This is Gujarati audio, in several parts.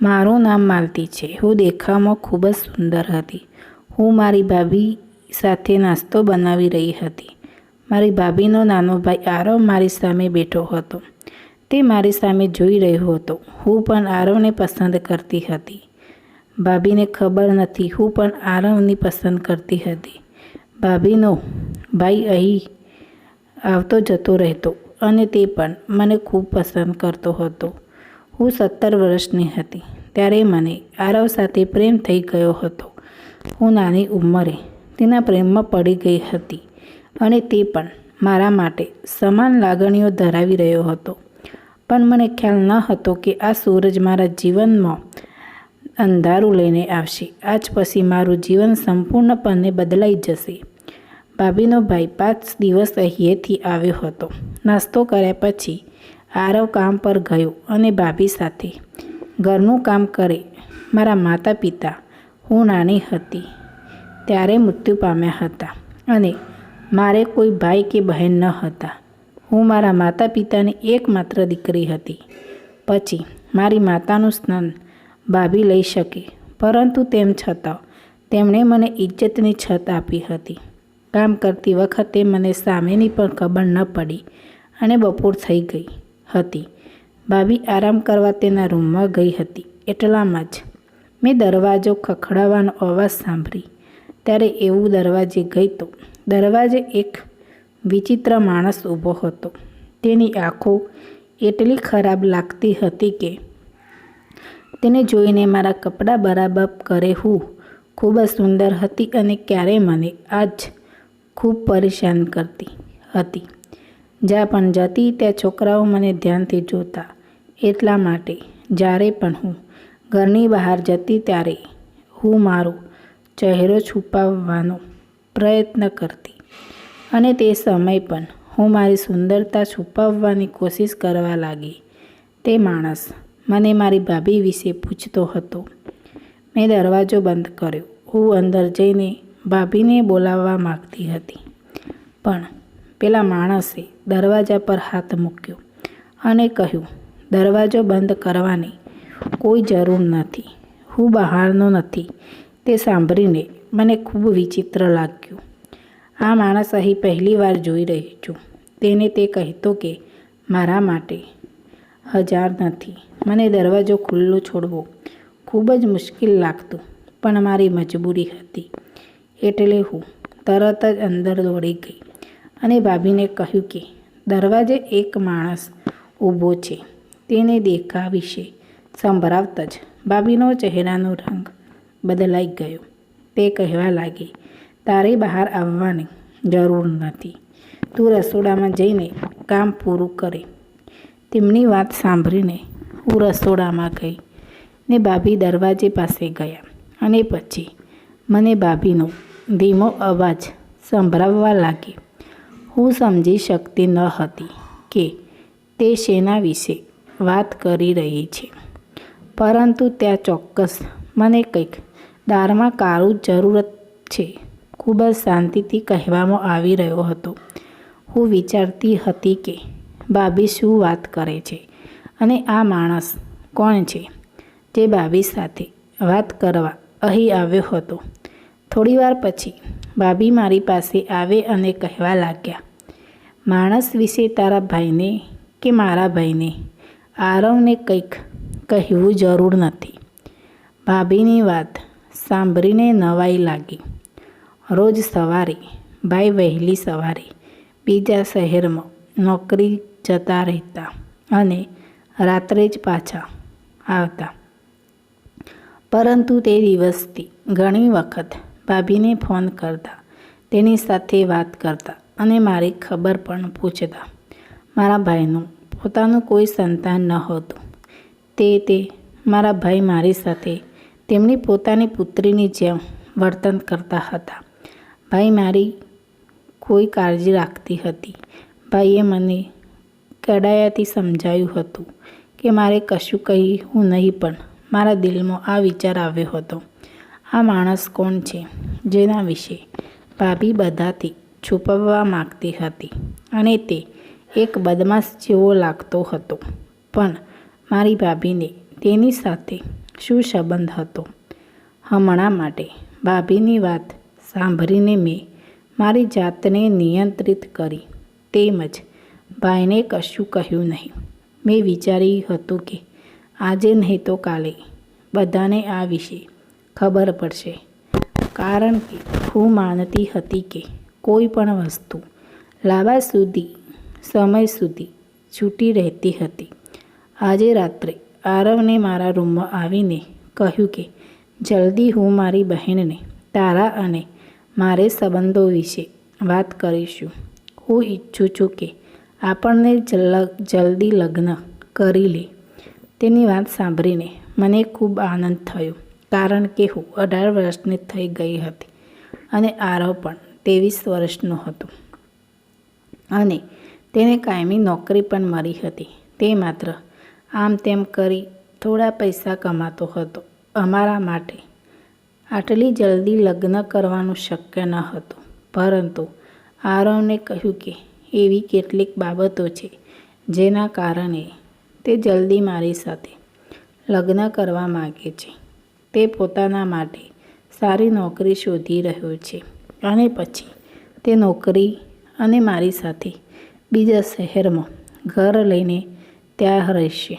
મારું નામ માલતી છે. હું દેખાવમાં ખૂબ જ સુંદર હતી. હું મારી ભાભી સાથે નાસ્તો બનાવી રહી હતી. મારી ભાભીનો નાનો ભાઈ આરવ મારી સામે બેઠો હતો. તે મારી સામે જોઈ રહ્યો હતો. હું પણ આરવને પસંદ કરતી હતી. ભાભીને ખબર નથી હું પણ આરવને પસંદ કરતી હતી. ભાભીનો ભાઈ અહીં આવતો જતો રહેતો અને તે પણ મને ખૂબ પસંદ કરતો હતો. હું 17 વર્ષની હતી ત્યારે મને આરવ સાથે પ્રેમ થઈ ગયો હતો. હું નાની ઉંમરે તેના પ્રેમમાં પડી ગઈ હતી અને તે પણ મારા માટે સમાન લાગણીઓ ધરાવી રહ્યો હતો. પણ મને ખ્યાલ ન હતો કે આ સૂરજ મારા જીવનમાં અંધારું લઈને આવશે. આજ પછી મારું જીવન સંપૂર્ણપણે બદલાઈ જશે. ભાભીનો ભાઈ 5 દિવસ અહીંયાથી આવ્યો હતો. નાસ્તો કર્યા પછી આરવ કામ પર ગયો અને ભાભી સાથે ઘરનું કામ કરે. મારા માતા પિતા હું નાની હતી ત્યારે મૃત્યુ પામ્યા હતા અને મારે કોઈ ભાઈ કે બહેન ન હતા. હું મારા માતા પિતાની એકમાત્ર દીકરી હતી. પછી મારી માતાનું સ્નાન ભાભી લઈ શકે, પરંતુ તેમ છતાં તેમણે મને ઇજ્જતની છત આપી હતી. કામ કરતી વખતે મને સામેની પણ ખબર ન પડી અને બપોર થઈ ગઈ હતી. ભાભી આરામ કરવા તેના રૂમમાં ગઈ હતી. એટલામાં જ મેં દરવાજો ખખડાવવાનો અવાજ સાંભળી. ત્યારે એવું દરવાજે ગઈ તો દરવાજે એક વિચિત્ર માણસ ઊભો હતો. તેની આંખો એટલી ખરાબ લાગતી હતી કે તેને જોઈને મારા કપડાં બરાબર કરે હું ખૂબ જ સુંદર હતી અને ક્યારેય મને આજ ખૂબ પરેશાન કરતી હતી. જ્યાં પણ જતી ત્યાં છોકરાઓ મને ધ્યાનથી જોતા. એટલા માટે જ્યારે પણ હું ઘરની બહાર જતી ત્યારે હું મારો ચહેરો છુપાવવાનો પ્રયત્ન કરતી અને તે સમય પણ હું મારી સુંદરતા છુપાવવાની કોશિશ કરવા લાગી. તે માણસ મને મારી ભાભી વિશે પૂછતો હતો. મેં દરવાજો બંધ કર્યો. હું અંદર જઈને ભાભીને બોલાવવા માંગતી હતી, પણ પેલા માણસે દરવાજા પર હાથ મૂક્યો અને કહ્યું, દરવાજો બંધ કરવાની કોઈ જરૂર નથી. હું બહારનો નથી. તે સાંભળીને મને ખૂબ વિચિત્ર લાગ્યું. આ માણસ અહીં પહેલી વાર જોઈ રહી છું. તેને તે કહેતો કે મારા માટે હજાર નથી. મને દરવાજો ખુલ્લો છોડવો ખૂબ જ મુશ્કેલ લાગતું, પણ મારી મજબૂરી હતી. એટલે હું તરત જ અંદર દોડી ગઈ અને ભાભીને કહ્યું કે દરવાજે એક માણસ ઊભો છે. તેને દેખા વિશે સંભળાવતા જ ભાભીનો ચહેરાનો રંગ બદલાઈ ગયો. તે કહેવા લાગી, તારે બહાર આવવાની જરૂર નથી. તું રસોડામાં જઈને કામ પૂરું કરે. તેમની વાત સાંભળીને હું રસોડામાં ગઈ ને ભાભી દરવાજે પાસે ગયા અને પછી મને ભાભીનો ધીમો અવાજ સંભળાવવા લાગી. હું સમજી શકતી ન હતી કે તે શેના વિશે વાત કરી રહી છે, પરંતુ ત્યાં ચોક્કસ મને કંઈક દાળમાં કાળું જરૂરત છે ખૂબ જ શાંતિથી કહેવામાં આવી રહ્યો હતો. હું વિચારતી હતી કે ભાભી શું વાત કરે છે અને આ માણસ કોણ છે જે ભાભી સાથે વાત કરવા અહીં આવ્યો હતો. થોડીવાર પછી ભાભી મારી પાસે આવે અને કહેવા લાગ્યા, માણસ વિશે તારા ભાઈને કે મારા ભાઈને આરવને કંઈક કહેવું જરૂર નથી. ભાભીની વાત સાંભળીને નવાઈ લાગી. રોજ સવારે ભાઈ વહેલી સવારે બીજા શહેરમાં નોકરી જતા રહેતા અને રાત્રે જ પાછા આવતા, પરંતુ તે દિવસથી ઘણી વખત ભાભીને ફોન કરતા, તેની સાથે વાત કરતા અને મારી ખબર પણ પૂછતા. મારા ભાઈનું પોતાનું કોઈ સંતાન ન હતું. તે મારા ભાઈ મારી સાથે તેમની પોતાની પુત્રીની જેમ વર્તન કરતા હતા. ભાઈ મારી કોઈ કાળજી રાખતી હતી. ભાઈએ મને કડાયાથી સમજાવ્યું હતું કે મારે કશું કહેવું નહીં, પણ મારા દિલમાં આ વિચાર આવ્યો હતો, આ માણસ કોણ છે જેના વિશે ભાભી બધાથી છુપાવવા માગતી હતી અને તે એક બદમાશ જેવો લાગતો હતો. પણ મારી ભાભીને તેની સાથે શું સંબંધ હતો? હમણાં માટે ભાભીની વાત સાંભળીને મેં મારી જાતને નિયંત્રિત કરી. તેમજ ભાઈને કશું કહ્યું નહીં. મેં વિચાર્યું હતું કે આજે નહીં તો કાલે બધાને આ વિશે ખબર પડશે, કારણ કે હું માનતી હતી કે કોઈ પણ વસ્તુ લાંબા સમય સુધી છૂટી રહેતી હતી. આજે રાત્રે આરવને મારા રૂમમાં આવીને કહ્યું કે જલ્દી હું મારી બહેનને તારા અને મારે સંબંધો વિશે વાત કરીશું. હું ઈચ્છું છું કે આપણને જલ્દી લગ્ન કરી લે. તેની વાત સાંભળીને મને ખૂબ આનંદ થયો, કારણ કે હું 18 વર્ષની થઈ ગઈ હતી અને આરવ પણ 23 વર્ષનો હતો અને તેને કાયમી નોકરી પણ મળી હતી. તે માત્ર આમ તેમ કરી થોડા પૈસા કમાતો હતો. અમારા માટે આટલી જલ્દી લગ્ન કરવાનું શક્ય ન હતું, પરંતુ આરવને કહ્યું કે એવી કેટલીક બાબતો છે જેના કારણે તે જલ્દી મારી સાથે લગ્ન કરવા માગે છે. તે પોતાના માટે સારી નોકરી શોધી રહ્યો છે અને પછી તે નોકરી અને મારી સાથે બીજા શહેરમાં ઘર લઈને ત્યાં રહેશે.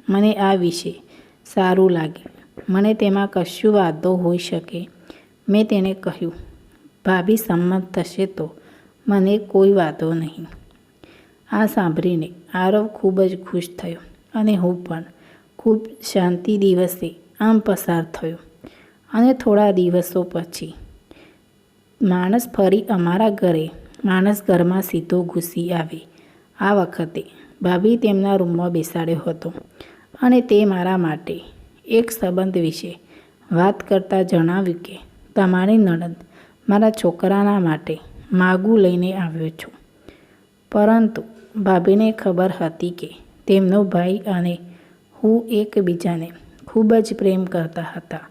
મને આ વિશે સારું લાગ્યું. મને તેમાં કશું વાંધો હોઈ શકે. મેં તેને કહ્યું, ભાભી સંમત થશે તો મને કોઈ વાંધો નહીં. આ સાંભળીને આરવ ખૂબ જ ખુશ થયો અને હું પણ ખૂબ શાંતિ દિવસે આમ પસાર થયો. અને થોડા દિવસો પછી માણસ ફરી અમારા માણસ ઘરમાં સીધો ઘૂસી આવે. આ વખતે ભાભી તેમના રૂમમાં બેસાડ્યો હતો અને તે મારા માટે એક સંબંધ વિશે વાત કરતાં જણાવ્યું કે તમારી નણંદ મારા છોકરાના માટે માગું લઈને આવ્યો છું. પરંતુ ભાભીને ખબર હતી કે તેમનો ભાઈ અને હું એકબીજાને ખૂબ જ પ્રેમ કરતા હતા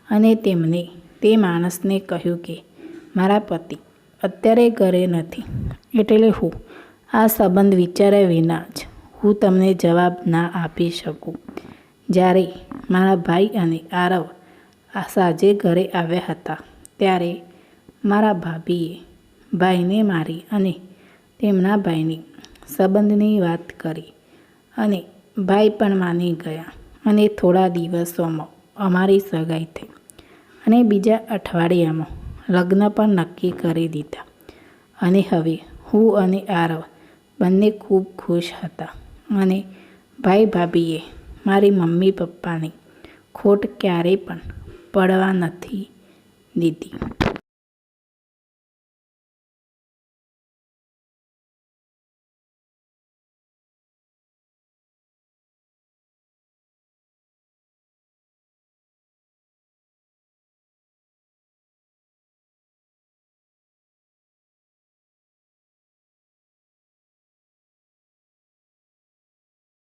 અને તેમને તે માણસને કહ્યું કે મારા પતિ અત્યારે ઘરે નથી, એટલે હું આ સંબંધ વિચાર્યા વિના જ હું તમને જવાબ ના આપી શકું. જ્યારે મારા ભાઈ અને આરવ સાંજે ઘરે આવ્યા હતા ત્યારે મારા ભાભીએ ભાઈને મારી અને તેમના ભાઈની સંબંધની વાત કરી અને ભાઈ પણ માની ગયા અને થોડા દિવસોમાં અમારી સગાઈ થઈ અને બીજા અઠવાડિયામાં લગ્ન પણ નક્કી કરી દીધા. અને હવે હું અને આરવ બંને ખૂબ ખુશ હતા અને ભાઈ ભાભીએ મારી મમ્મી પપ્પાની ખોટ ક્યારેય પણ પડવા નથી દીધી.